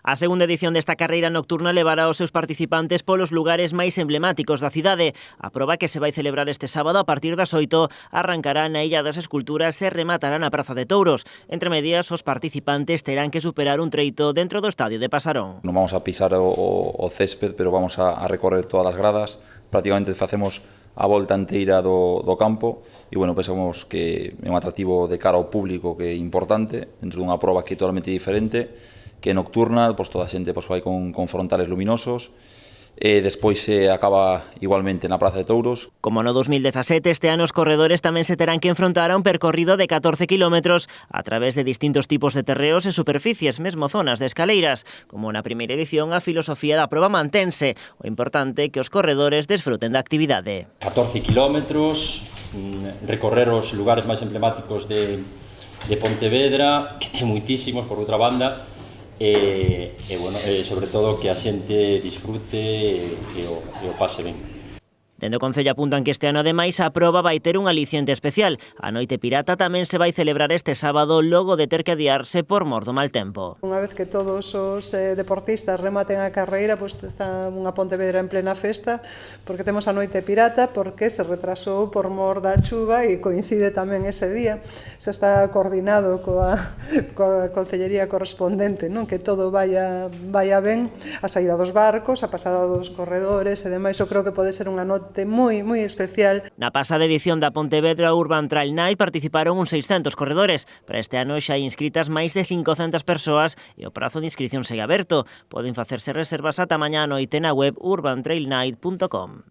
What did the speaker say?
A segunda edición desta carreira nocturna levará os seus participantes polos lugares máis emblemáticos da cidade. A proba, que se vai celebrar este sábado a partir das 8, arrancará na Illa das Esculturas e rematará na Praza de Touros. Entre medias, os participantes terán que superar un treito dentro do estadio de Pasarón. Non vamos a pisar o césped, pero vamos a recorrer todas as gradas. Prácticamente facemos a volta inteira do campo e, bueno, pensamos que é un atractivo de cara ao público que é importante, dentro dunha proba que é totalmente diferente, que é nocturna, pois toda a xente vai con frontales luminosos, e despois se acaba igualmente na Praza de Touros. Como no 2017, este ano os corredores tamén se terán que enfrontar a un percorrido de 14 kilómetros a través de distintos tipos de terreos e superficies, mesmo zonas de escaleiras. Como na primeira edición, a filosofía da proba mantense. O importante é que os corredores desfruten da actividade. 14 kilómetros, recorrer os lugares máis emblemáticos de Pontevedra, que ten moitísimos por outra banda, sobre todo que a xente disfrute e o pase ben. Dende o Concello apuntan que este ano, ademais, a proba vai ter un aliciente especial. A Noite Pirata tamén se vai celebrar este sábado logo de ter que adiarse por mor do mal tempo. Unha vez que todos os deportistas rematen a carreira, pois está unha Pontevedra en plena festa, porque temos a Noite Pirata, porque se retrasou por mor da chuva e coincide tamén ese día. Se está coordinado coa concellería correspondente, non? Que todo vaya ben, a saída dos barcos, a pasada dos corredores e demais. Eu creo que pode ser unha noite moi especial. Na pasada edición da Pontevedra Urban Trail Night participaron uns 600 corredores. Para este ano xa hai inscritas máis de 500 persoas e o prazo de inscripción segue aberto. Poden facerse reservas ata mañá á noite na web urbantrailnight.com.